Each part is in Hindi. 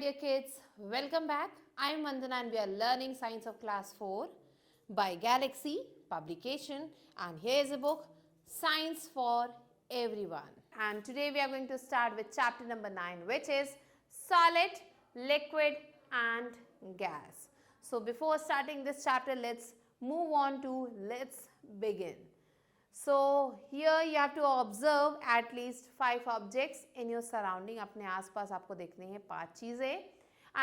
dear kids, welcome back. I am Vandana and we are learning Science of Class 4 by Galaxy Publication, and here is a book, Science for Everyone. And today we are going to start with chapter number 9, which is Solid, Liquid and Gas. So before starting this chapter, let's move on to let's begin. So here you have to observe at least 5 objects in your surrounding. अपने आसपास आपको देखने हैं 5 चीज़ें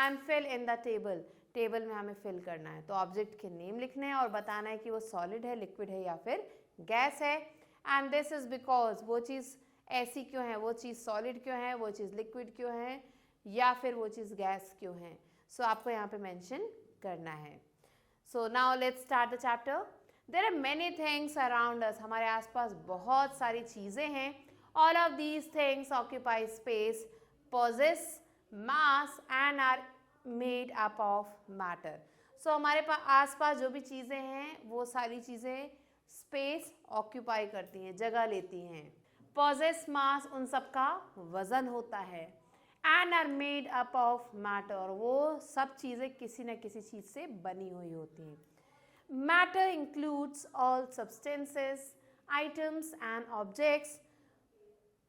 and fill in the table. Table में हमें फिल करना है, तो ऑब्जेक्ट के नेम लिखने हैं और बताना है कि वो सॉलिड है, लिक्विड है या फिर गैस है. एंड दिस इज बिकॉज वो चीज़ ऐसी क्यों है, वो चीज़ सॉलिड क्यों है, वो चीज़ लिक्विड क्यों है या फिर वो चीज़ गैस क्यों है. सो आपको यहाँ पे मेंशन करना है. So now let's start the chapter. There are many things around us. हमारे आसपास बहुत सारी चीज़ें हैं. All of these things occupy space, possess mass and are made up of matter. So हमारे पास आसपास जो भी चीज़ें हैं वो सारी चीज़ें स्पेस ऑक्यूपाई करती हैं, जगह लेती हैं. possess mass उन सब का वजन होता है. and are made up of matter, और वो सब चीज़ें किसी न किसी चीज़ से बनी हुई होती हैं. Matter includes all substances, items and objects,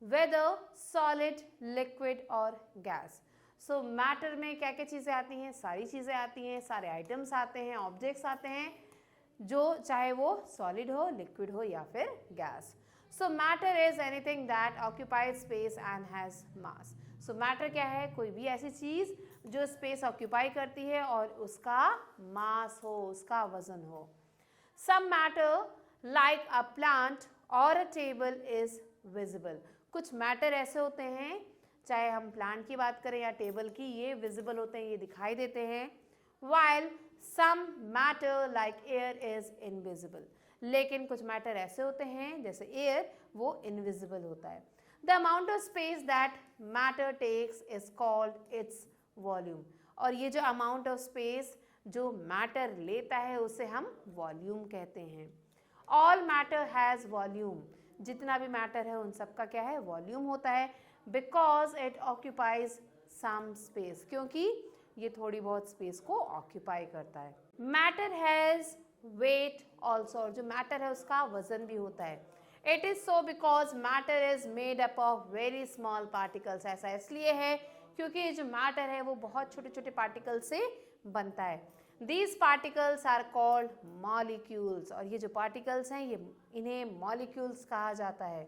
whether solid, liquid और gas. So matter में क्या क्या चीज़ें आती हैं, सारी चीज़ें आती हैं, सारे items आते हैं, objects आते हैं, जो चाहे वो solid हो, liquid हो या फिर gas. So matter is anything that occupies space and has mass. So matter क्या है, कोई भी ऐसी चीज़ जो स्पेस ऑक्यूपाई करती है और उसका मास हो, उसका वजन हो. Some matter like a plant or a table is visible. कुछ मैटर ऐसे होते हैं, चाहे हम प्लांट की बात करें या टेबल की, ये विजिबल होते हैं, ये दिखाई देते हैं. While some matter like air is invisible. लेकिन कुछ मैटर ऐसे होते हैं जैसे एयर, वो इनविजिबल होता है. The amount of space that matter takes is called its volume. और ये जो अमाउंट ऑफ स्पेस जो मैटर लेता है उसे हम वॉल्यूम कहते हैं. All matter has volume. जितना भी मैटर है उन सब का क्या है, वॉल्यूम होता है. Because it occupies some space. क्योंकि ये थोड़ी बहुत स्पेस को ऑक्यूपाई करता है. Matter has weight also. और जो मैटर है उसका वजन भी होता है. It is so because matter is made up of very small particles. ऐसा इसलिए है क्योंकि ये जो मैटर है वो बहुत छोटे छोटे पार्टिकल से बनता है. These particles are called molecules. और ये जो पार्टिकल्स हैं ये इन्हें molecules कहा जाता है.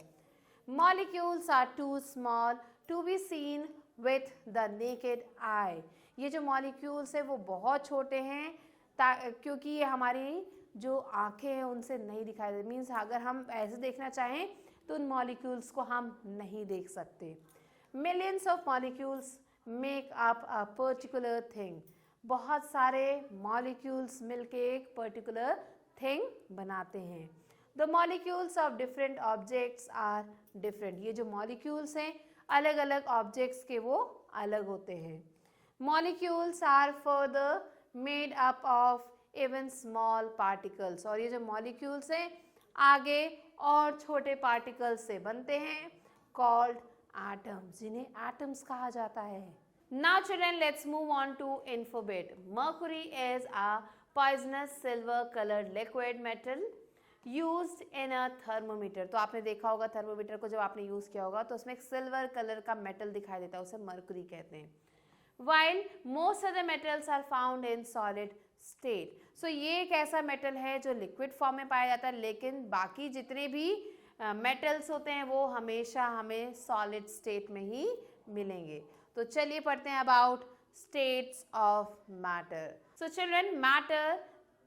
Molecules are too small to be seen with the naked eye. ये जो molecules है वो बहुत छोटे हैं क्योंकि ये हमारी जो आँखें हैं उनसे नहीं दिखाई देते. मीन्स अगर हम ऐसे देखना चाहें तो उन मॉलिक्यूल्स को हम नहीं देख सकते. Millions of molecules make up a particular thing. बहुत सारे मॉलिक्यूल्स मिलके एक पर्टिकुलर थिंग बनाते हैं. The molecules of different objects are different. ये जो मॉलिक्यूल्स हैं अलग अलग ऑब्जेक्ट्स के वो अलग होते हैं. Molecules are further made up of even small particles. और ये जो मॉलिक्यूल्स हैं आगे और छोटे पार्टिकल्स से बनते हैं, कॉल्ड एटम्स, जिन्हें एटम्स कहा जाता है. Now children, let's move on to infobit. Mercury is a poisonous silver coloured liquid metal used in a thermometer. तो आपने देखा होगा थर्मोमीटर को जब आपने यूज किया होगा तो उसमें एक सिल्वर कलर का मेटल दिखाई देता है, उसे मर्क्यूरी कहते हैं. While most other metals are found in solid state. So ये एक ऐसा मेटल है जो लिक्विड फॉर्म में पाया जाता है, लेकिन बाकी जितने भी मेटल्स होते हैं वो हमेशा हमें सॉलिड स्टेट में ही मिलेंगे. तो चलिए पढ़ते हैं about states of matter. So children, matter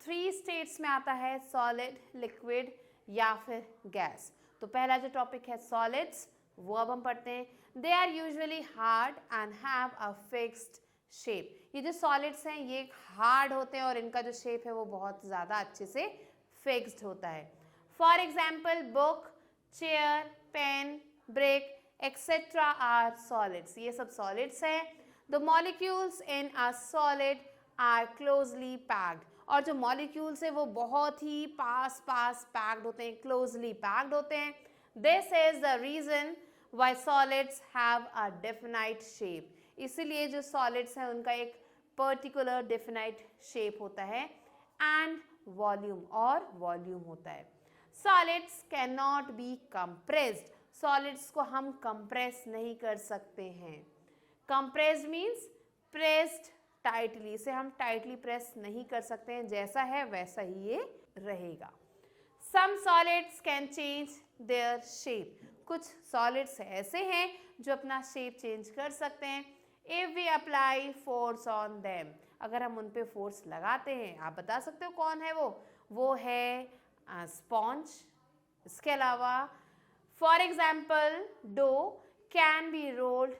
3 states में आता है, सॉलिड, लिक्विड या फिर गैस. तो पहला जो टॉपिक है सॉलिड्स, वो अब हम पढ़ते हैं. They are usually hard and have a fixed shape. ये जो सॉलिड्स हैं ये हार्ड होते हैं और इनका जो शेप है वो बहुत ज़्यादा अच्छे से फिक्स्ड होता है. For example book, chair, pen, brick etcetera are solids. ये सब सॉलिड्स हैं. The molecules in a solid are closely packed. और जो मॉलिक्यूल्स हैं वो बहुत ही पास पैक्ड होते हैं, क्लोजली पैक्ड होते हैं. This is the reason why solids have a definite shape. इसीलिए जो सॉलिड्स हैं उनका एक पर्टिकुलर डेफिनाइट शेप होता है एंड वॉल्यूम और वॉल्यूम होता है। Solids can not be compressed, solids को हम कंप्रेस नहीं कर सकते हैं। कंप्रेस्ड मीन्स प्रेस्ड टाइटली, इसे हम टाइटली प्रेस नहीं कर सकते हैं, जैसा है वैसा ही ये रहेगा। Some solids can change their shape, कुछ सॉलिड्स ऐसे हैं जो अपना शेप चेंज कर सकते हैं। If we apply force on them, अगर हम उन पे फोर्स लगाते हैं, आप बता सकते हो कौन है वो है स्पॉन्ज। इसके अलावा for example dough can be rolled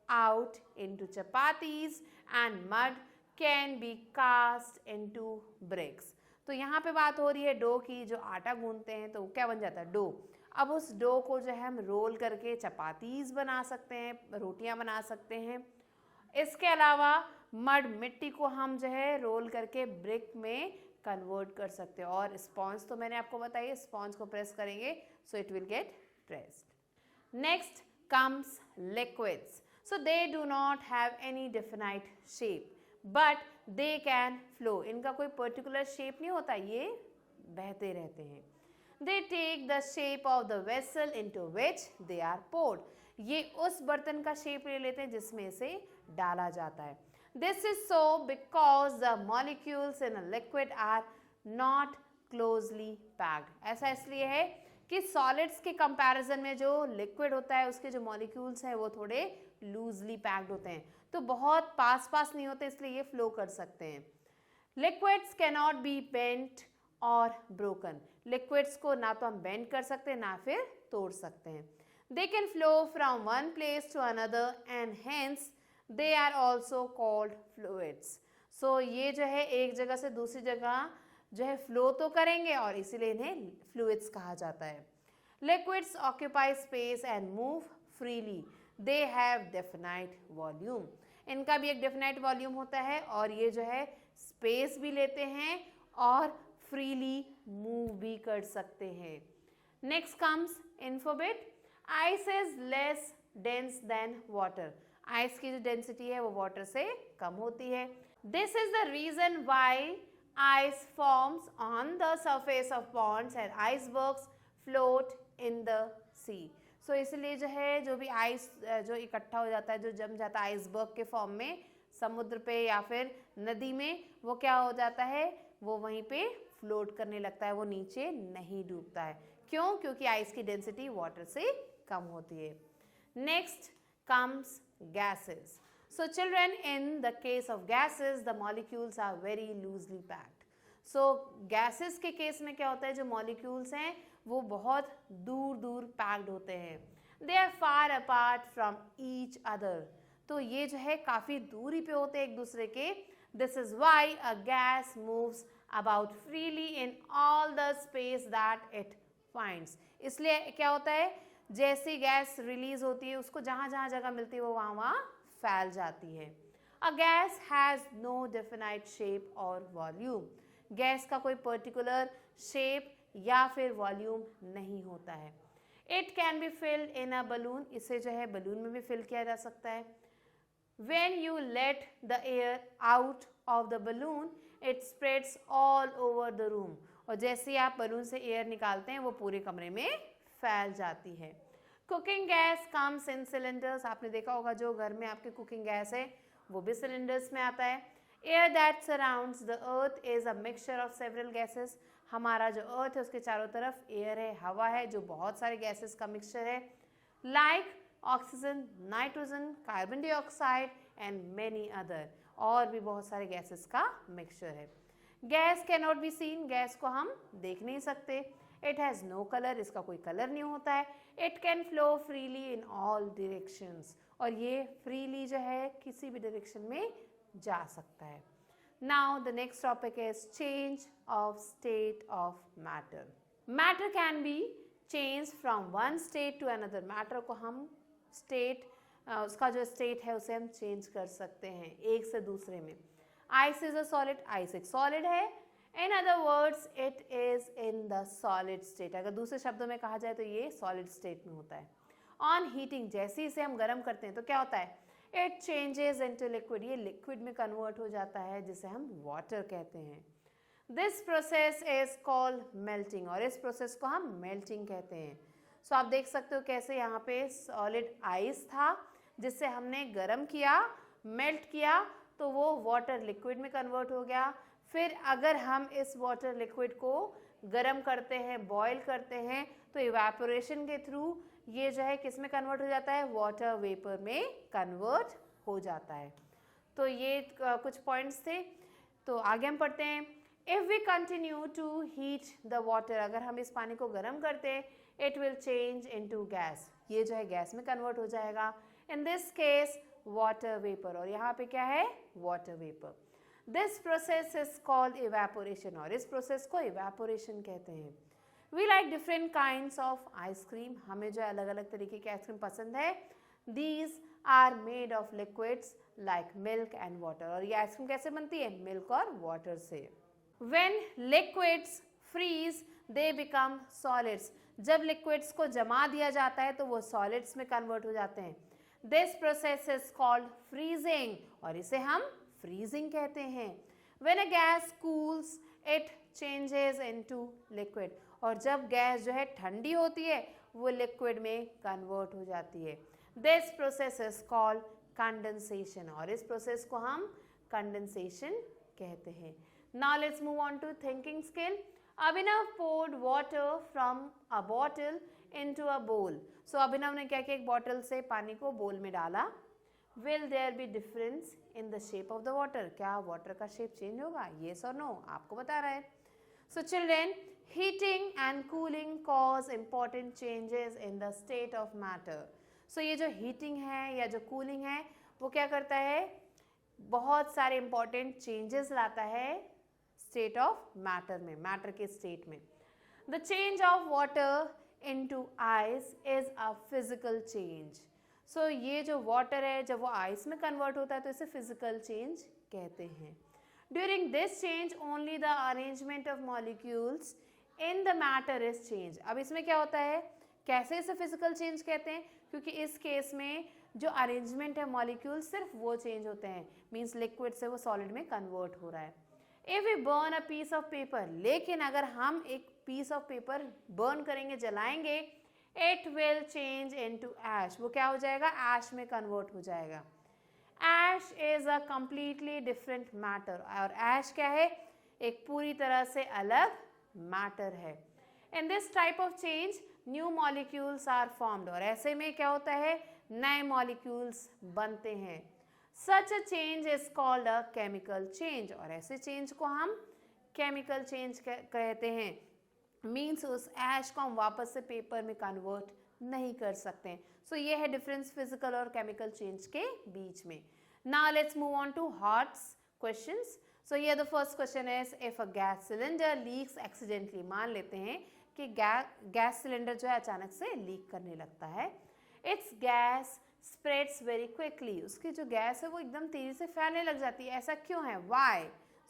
out into chapatis and mud can be cast into bricks। तो यहाँ पे बात हो रही है डो की, जो आटा गूंथते हैं तो क्या बन जाता है, डो। अब उस डो को जो है हम रोल करके चपातीज बना सकते हैं, रोटियां बना सकते हैं। इसके अलावा मड, मिट्टी को हम जो है रोल करके ब्रिक में कन्वर्ट कर सकते हैं। और स्पॉन्ज तो मैंने आपको बताया, स्पॉन्ज को प्रेस करेंगे so it will get pressed. Next comes liquids. So they do not have any definite shape, but they can flow। इनका कोई particular shape नहीं होता, ये बहते रहते हैं। They take the shape of the vessel into which they are poured। ये उस बर्तन का shape ले लेते हैं जिसमें इसे डाला जाता है। This is so because the molecules in a liquid are not closely packed। ऐसा इसलिए है कि सॉलिड्स के कंपैरिजन में जो लिक्विड होता है उसके जो मॉलिक्यूल्स हैं वो थोड़े लूजली पैक्ड होते हैं, तो बहुत पास पास नहीं होते, इसलिए ये फ्लो कर सकते हैं। Liquids can not be bent और ब्रोकन, लिक्विड्स को ना तो हम बेंड कर सकते हैं ना फिर तोड़ सकते हैं। They can flow from one place to another and hence they are also called fluids. So ये जो है एक जगह से दूसरी जगह जो है फ्लो तो करेंगे और इसीलिए इन्हें फ्लूइड्स कहा जाता है। Liquids occupy space and move freely, they have definite volume. इनका भी एक डेफिनाइट वॉल्यूम होता है और ये जो है स्पेस भी लेते हैं और फ्रीली मूव भी कर सकते हैं। Next comes infobit. Ice is less dense than water, ice की जो डेंसिटी है वो वाटर से कम होती है। This is the reason why ice forms on the surface of ponds and icebergs float in the sea। so इसलिए जो है जो भी आइस जो इकट्ठा हो जाता है, जो जम जाता है आइसबर्ग के फॉर्म में समुद्र पे या फिर नदी में, वो क्या हो जाता है, वो वहीं पे फ्लोट करने लगता है, वो नीचे नहीं डूबता है। क्यों? क्योंकि आइस की डेंसिटी वाटर से कम होती है। Next comes gases. So children, in the case of gases, the molecules are very loosely packed। So gases के केस में क्या होता है, जो molecules हैं वो बहुत दूर दूर packed होते हैं। They are far apart from each other। तो ये जो है काफ़ी दूरी पे होते हैं एक दूसरे के। This is why a gas moves about freely in all the space that it finds। इसलिए क्या होता है, जैसी गैस रिलीज होती है उसको जहाँ जहाँ जगह मिलती है वो वहाँ फैल जाती है। A gas has no definite shape और वॉल्यूम, गैस का कोई पर्टिकुलर शेप या फिर वॉल्यूम नहीं होता है। It can be filled in a balloon, इसे जो है बलून में भी फिल किया जा सकता है। When you let the air out of the balloon it spreads all over the room, और जैसे ही आप बलून से एयर निकालते हैं वो पूरे कमरे में फैल जाती है। Cooking gas comes in cylinders, आपने देखा होगा जो घर में आपके कुकिंग गैस है वो भी सिलेंडर्स में आता है। Air that surrounds the earth is a mixture of several gases, हमारा जो अर्थ है उसके चारों तरफ एयर है, हवा है, जो बहुत सारे गैसेस का मिक्सचर है। Like oxygen, nitrogen, carbon dioxide and many other, और भी बहुत सारे गैसेस का मिक्सचर है। Gas can not be seen, gas को हम देख नहीं सकते। इट हैज़ नो कलर, इसका कोई कलर नहीं होता है। It can flow freely in all directions, और ये फ्रीली जो है किसी भी डायरेक्शन में जा सकता है। Now the next topic is change of state of matter. Matter can be change from one state to another, matter को हम स्टेट उसका जो स्टेट है उसे हम चेंज कर सकते हैं एक से दूसरे में। Ice is a solid, ice एक सॉलिड है। In other words it is in the solid state, अगर दूसरे शब्दों में कहा जाए तो ये सॉलिड स्टेट में होता है। ऑन हीटिंग, जैसे ही इसे हम गर्म करते हैं तो क्या होता है, इट चेंजेस इनटू लिक्विड, ये लिक्विड में कन्वर्ट हो जाता है जिसे हम वाटर कहते हैं। This process is called melting, और इस प्रोसेस को हम मेल्टिंग कहते हैं। सो आप देख सकते हो कैसे यहाँ पे सॉलिड आइस था जिससे हमने गर्म किया, मेल्ट किया, तो वो वाटर लिक्विड में कन्वर्ट हो गया। फिर अगर हम इस वाटर लिक्विड को गर्म करते हैं, बॉईल करते हैं, तो इवेपोरेशन के थ्रू ये जो है किस में कन्वर्ट हो जाता है, वाटर वेपर में कन्वर्ट हो जाता है। तो ये कुछ पॉइंट्स थे। तो आगे हम पढ़ते हैं। If we continue to heat the water, अगर हम इस पानी को गर्म करते हैं, it will change into gas, ये जो है गैस में कन्वर्ट हो जाएगा। In this case water vapour, और यहाँ पे क्या है, water vapour. This process is called evaporation, और इस प्रोसेस को इवेपोरेशन कहते हैं। We like different kinds of ice cream, हमें जो अलग अलग तरीके की आइसक्रीम पसंद है। These are made of liquids like milk and water, और ये आइसक्रीम कैसे बनती है, मिल्क और वाटर से। When liquids freeze they become solids, जब लिक्विड्स को जमा दिया जाता है तो वो सॉलिड्स में कन्वर्ट हो जाते हैं। This process is called freezing, और इसे हम फ्रीजिंग कहते हैं। When a gas cools it changes into liquid, और जब गैस जो है ठंडी होती है वो लिक्विड में कन्वर्ट हो जाती है। This process is called condensation, और इस प्रोसेस को हम कंडेंसेशन कहते हैं। Now let's move on to thinking skill. Abhinav poured water from a bottle into a bowl. So Abhinav ने क्या किया, एक बॉटल से पानी को बोल में डाला। Will there be difference in the shape of the water? क्या वाटर का शेप चेंज होगा, yes or no? आपको बता रहा है। So children, heating and cooling cause important changes in the state of matter. So ये जो heating है या जो cooling है वो क्या करता है, बहुत सारे important changes लाता है स्टेट ऑफ मैटर में, मैटर के स्टेट में। The change of water into ice is a physical change. So ये जो वाटर है जब वो आइस में कन्वर्ट होता है तो इसे फिजिकल चेंज कहते हैं। During this change only the arrangement of molecules in the matter is change. अब इसमें क्या होता है, कैसे इसे फिजिकल चेंज कहते हैं, क्योंकि इस केस में जो अरेंजमेंट है मॉलिक्यूल सिर्फ वो चेंज होते हैं, मीन्स लिक्विड से वो सॉलिड में कन्वर्ट हो रहा है। If we burn a piece of paper, लेकिन अगर हम एक पीस ऑफ पेपर बर्न करेंगे, जलाएंगे, it will change into ash, वो क्या हो जाएगा, ऐश में कन्वर्ट हो जाएगा। Ash is a completely different matter, और ऐश क्या है, एक पूरी तरह से अलग मैटर है। In this type of change new molecules are formed, और ऐसे में क्या होता है, नए मॉलिक्यूल्स बनते हैं। Such a change is called a chemical change, और ऐसे चेंज को हम केमिकल चेंज कहते हैं। मीन्स उस ऐश को हम वापस से पेपर में कन्वर्ट नहीं कर सकते हैं। सो ये है डिफरेंस फिजिकल और केमिकल चेंज के बीच में। Now let's move on to HOTS questions. So ये the first question is, if a gas cylinder leaks accidentally, मान लेते हैं कि गैस सिलेंडर जो है अचानक से लीक करने लगता है। It's gas spreads very quickly, उसकी जो गैस है वो एकदम तेजी से फैलने लग जाती है, ऐसा क्यों है, why?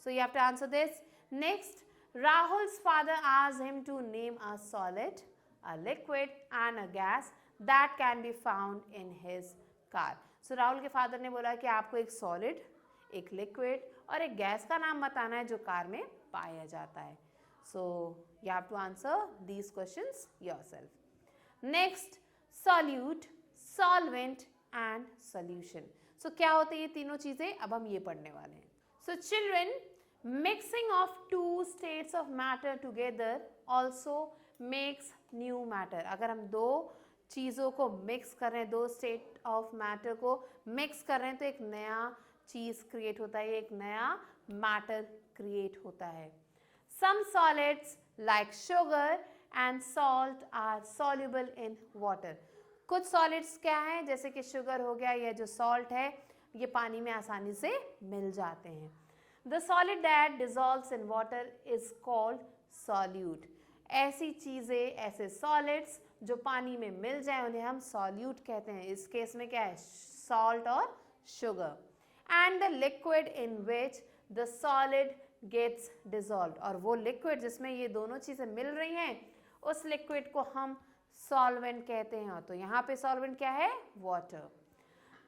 So you have to answer this. Next, Rahul's father asked him to name a solid, a liquid and a gas that can be found in his car. So Rahul के फादर ने बोला कि आपको एक सॉलिड, एक लिक्विड और एक गैस का नाम बताना है जो कार में पाया जाता है। So you have to answer these questions yourself. Next, solute, solvent and solution. So क्या होते हैं ये तीनों चीजें, अब हम ये पढ़ने वाले हैं। So children, mixing of two states of matter together also makes new matter. अगर हम दो चीज़ों को मिक्स कर रहे हैं, दो स्टेट ऑफ मैटर को मिक्स कर रहे हैं, तो एक नया चीज़ क्रिएट होता है, एक नया मैटर क्रिएट होता है। Some solids like sugar and salt are soluble in water. कुछ सॉलिड्स क्या हैं, जैसे कि शुगर हो गया या जो सॉल्ट है, ये पानी में आसानी से मिल जाते हैं। The solid that dissolves in water is called solute. ऐसी चीज़ें, ऐसे सॉलिड्स जो पानी में मिल जाए उन्हें हम सॉल्यूट कहते हैं। इस केस में क्या है, सॉल्ट और sugar. And the liquid in which the solid gets dissolve, और वो लिक्विड जिसमें ये दोनों चीज़ें मिल रही हैं उस लिक्विड को हम सॉल्वेंट कहते हैं। तो यहाँ पे सॉल्वेंट क्या है, water.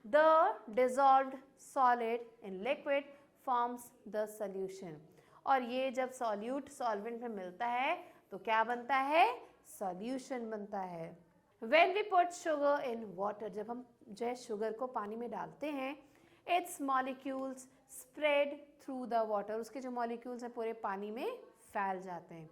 the dissolved solid in liquid forms the solution. और ये जब solute solvent में मिलता है तो क्या बनता है? Solution बनता है. When we put sugar in water, जब हम जो है शुगर को पानी में डालते हैं, its molecules spread through the water, उसके जो molecules हैं पूरे पानी में फैल जाते हैं.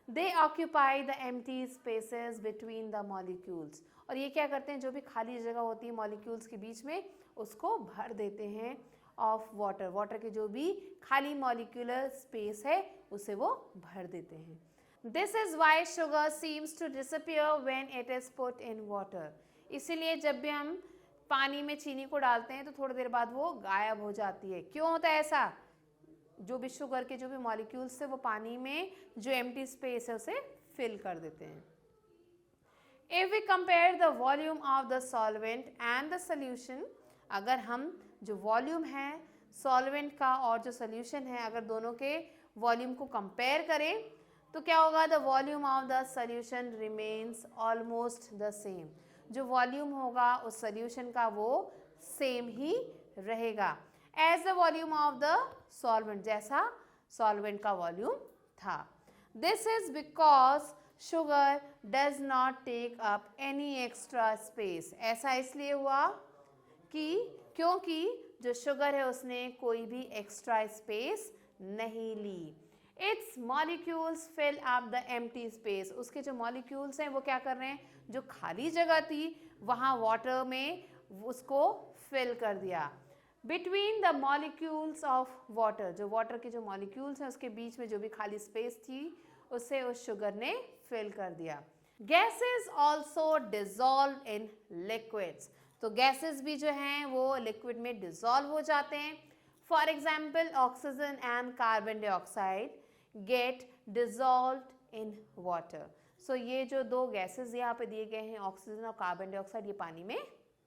They occupy the empty spaces between the molecules. और ये क्या करते हैं, जो भी खाली जगह होती है molecules के बीच में उसको भर देते हैं of water. water के जो भी खाली molecular space है उसे वो भर देते हैं. This is why sugar seems to disappear when it is put in water. इसीलिए जब भी हम पानी में चीनी को डालते हैं तो थोड़ी देर बाद वो गायब हो जाती है. क्यों होता है ऐसा? जो भी शुगर के जो भी मॉलिक्यूल्स है वो पानी में जो एम्प्टी स्पेस है उसे फिल कर देते हैं. If we compare the volume of the solvent and the solution, अगर हम जो वॉल्यूम है सॉल्वेंट का और जो सोल्यूशन है अगर दोनों के वॉल्यूम को कंपेयर करें तो क्या होगा? The volume of the solution remains almost the same. जो वॉल्यूम होगा उस सोल्यूशन का वो सेम ही रहेगा as the volume of the solvent, जैसा सॉल्वेंट का वॉल्यूम था. This is because sugar does not take up any extra space. ऐसा इसलिए हुआ कि क्योंकि जो शुगर है उसने कोई भी एक्स्ट्रा स्पेस नहीं ली. Its molecules fill up the empty space. उसके जो मॉलिक्यूल्स हैं वो क्या कर रहे हैं, जो खाली जगह थी वहाँ वाटर में उसको फिल कर दिया. Between the molecules of water, जो वाटर के जो मॉलिक्यूल्स हैं उसके बीच में जो भी खाली स्पेस थी उसे उस शुगर ने फिल कर दिया. Gases also dissolve in liquids. तो गैसेस भी जो हैं वो लिक्विड में डिजॉल्व हो जाते हैं. For example oxygen and carbon dioxide get dissolved in water. So ये जो दो गैसेस यहाँ पे दिए गए हैं ऑक्सीजन और कार्बन डाइऑक्साइड, ये पानी में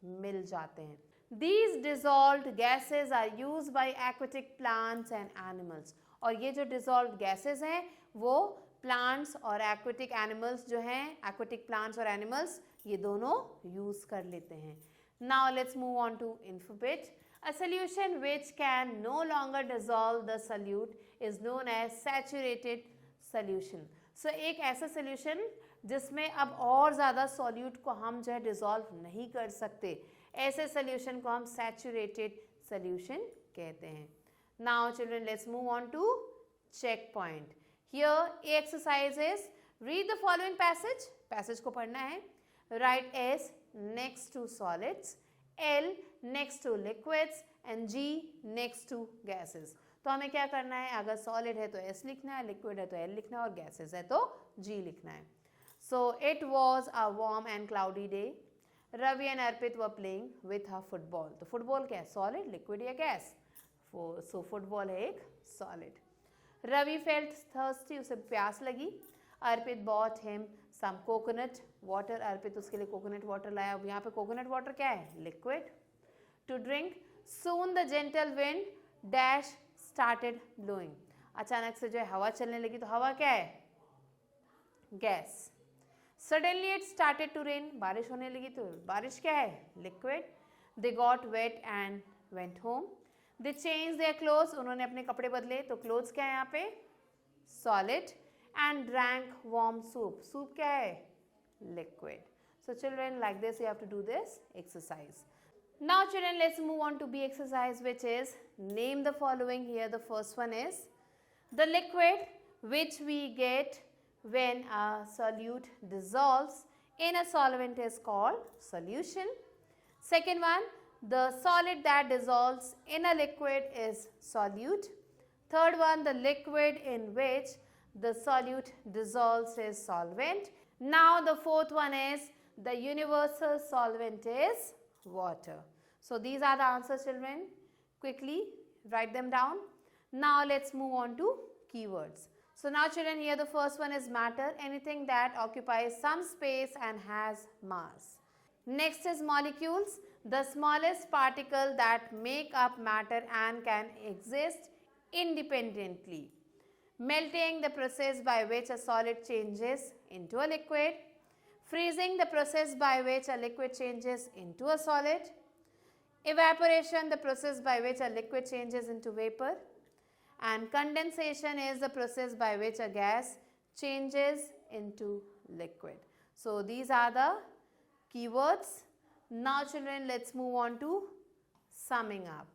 मिल जाते हैं. These dissolved gases are used by aquatic plants and animals. और ये जो dissolved gases हैं वो plants और aquatic animals जो हैं, aquatic plants और animals ये दोनों use कर लेते हैं. Now let's move on to infobit. A solution which can no longer dissolve the solute is known as saturated solution. So एक ऐसा solution जिसमें अब और ज़्यादा solute को हम जो है dissolve नहीं कर सकते, ऐसे सोल्यूशन को हम सैचुरेटेड सोल्यूशन कहते हैं. Now children let's move on to check point. Here a exercise is read the following passage. Passage को पढ़ना है. Write S next to solids, L next to liquids and G next to gases. तो हमें क्या करना है, अगर सॉलिड है तो एस लिखना है, लिक्विड है तो एल लिखना है और गैसेस है तो जी लिखना है. So it was a warm and cloudy day. Ravi and Arpit were playing with a football. तो फुटबॉल क्या है, सॉलिड, लिक्विड या गैस? सो फुटबॉल है एक सॉलिड. रवि फेल्ट थर्स्टी, उसे प्यास लगी. Arpit bought him some coconut water. Arpit उसके लिए कोकोनट वाटर लाया. अब यहाँ पे कोकोनट वाटर क्या है, liquid. To drink. Soon the gentle wind dash started blowing. अचानक से जो है हवा चलने लगी. तो हवा क्या है, gas. Suddenly it started to rain. बारिश होने लगी. तो बारिश क्या है, liquid. They got wet and went home. They changed their clothes. उन्होंने अपने कपड़े बदले. तो clothes क्या है यहाँ पे, solid. And drank warm soup. Soup क्या है, liquid. So children, like this you have to do this exercise. Now children, let's move on to B exercise, which is name the following. Here the first one is the liquid which we get when a solute dissolves in a solvent is called solution. Second one, the solid that dissolves in a liquid is solute. Third one, the liquid in which the solute dissolves is solvent. Now the fourth one is the universal solvent is water. So these are the answers children. Quickly write them down. Now let's move on to keywords. So now children, here the first one is matter, anything that occupies some space and has mass. Next is molecules, the smallest particle that make up matter and can exist independently. Melting, the process by which a solid changes into a liquid. Freezing, the process by which a liquid changes into a solid. Evaporation, the process by which a liquid changes into vapor, and condensation is the process by which a gas changes into liquid. So these are the keywords. Now children, let's move on to summing up.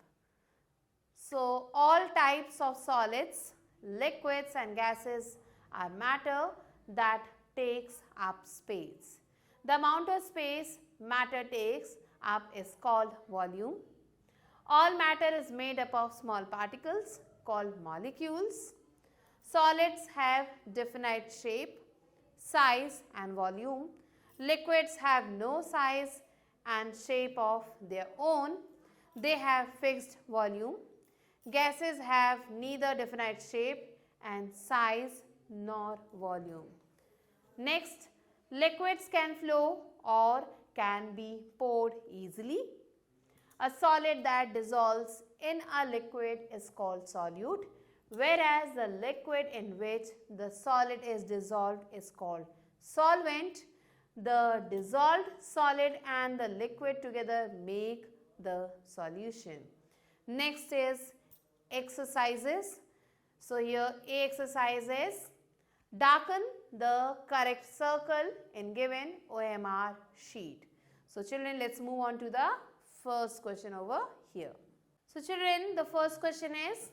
So all types of solids, liquids and gases are matter that takes up space. The amount of space matter takes up is called volume. All matter is made up of small particles called molecules. Solids have definite shape, size and volume. Liquids have no size and shape of their own. They have fixed volume. Gases have neither definite shape and size nor volume. Next, liquids can flow or can be poured easily. A solid that dissolves in a liquid is called solute, whereas the liquid in which the solid is dissolved is called solvent. The dissolved solid and the liquid together make the solution. Next is exercises. So here A exercise is darken the correct circle in given OMR sheet. So children, let's move on to the first question over here. So children, the first question is,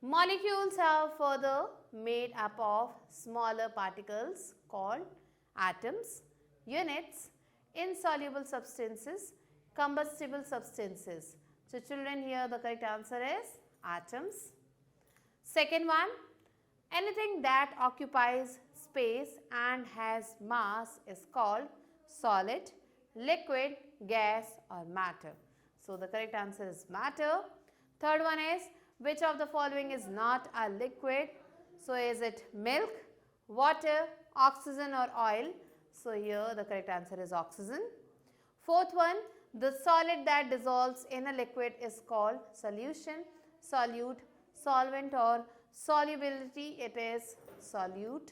molecules are further made up of smaller particles called atoms, units, insoluble substances, combustible substances. So children, here the correct answer is atoms. Second one, anything that occupies space and has mass is called solid, liquid, gas or matter. So the correct answer is matter. Third one is, which of the following is not a liquid? So is it milk, water, oxygen or oil? So here the correct answer is oxygen. Fourth one, the solid that dissolves in a liquid is called solution, solute, solvent or solubility, it is solute.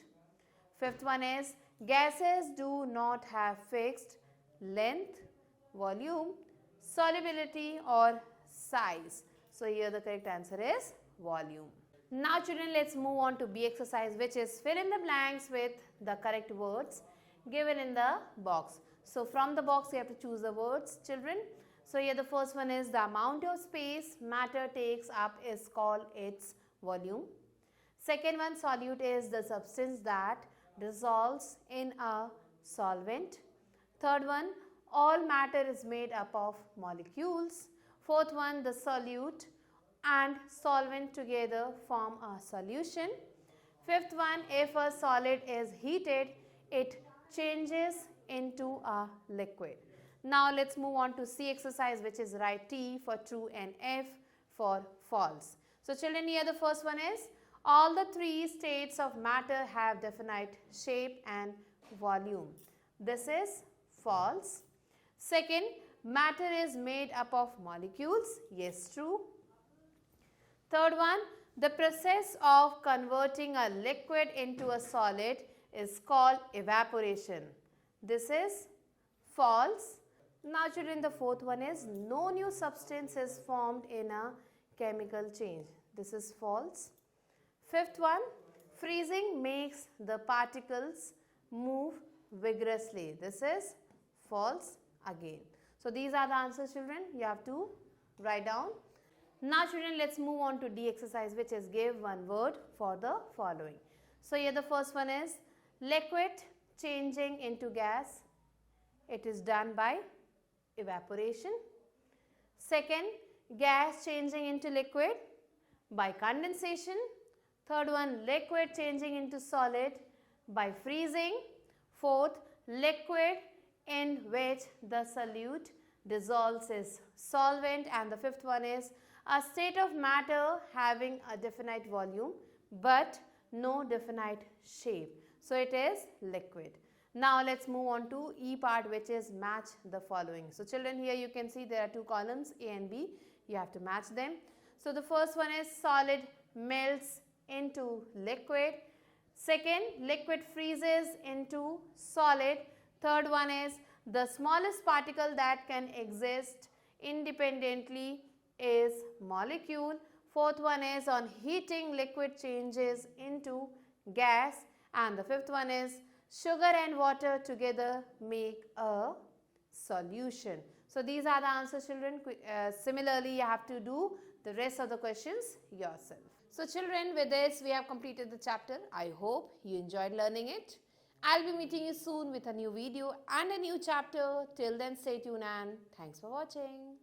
Fifth one is, gases do not have fixed length, volume, solubility or size. So here the correct answer is volume. Now children, let's move on to B exercise, which is fill in the blanks with the correct words given in the box. So from the box you have to choose the words, children. So here the first one is, the amount of space matter takes up is called its volume. Second one, solute is the substance that dissolves in a solvent. Third one, all matter is made up of molecules. Fourth one, the solute and solvent together form a solution. Fifth one, if a solid is heated, it changes into a liquid. Now let's move on to C exercise, which is write T for true and F for false. So children, here the first one is, all the three states of matter have definite shape and volume. This is false. Second, matter is made up of molecules. Yes, true. Third one, the process of converting a liquid into a solid is called evaporation. This is false. Now children, the fourth one is, no new substance is formed in a chemical change. This is false. Fifth one, freezing makes the particles move vigorously. This is false again. So these are the answers, children. You have to write down. Now children, let's move on to D exercise, which is give one word for the following. So here the first one is liquid changing into gas. It is done by evaporation. Second, gas changing into liquid by condensation. Third one, liquid changing into solid by freezing. Fourth, liquid in which the solute dissolves is solvent. And the fifth one is a state of matter having a definite volume but no definite shape. So it is liquid. Now let's move on to E part, which is match the following. So children, here you can see there are two columns A and B. You have to match them. So the first one is solid melts into liquid. Second, liquid freezes into solid. Third one is the smallest particle that can exist independently is molecule. Fourth one is on heating liquid changes into gas. And the fifth one is sugar and water together make a solution. So these are the answers, children. Similarly, you have to do the rest of the questions yourself. So children, with this we have completed the chapter. I hope you enjoyed learning it. I'll be meeting you soon with a new video and a new chapter. Till then, stay tuned and thanks for watching.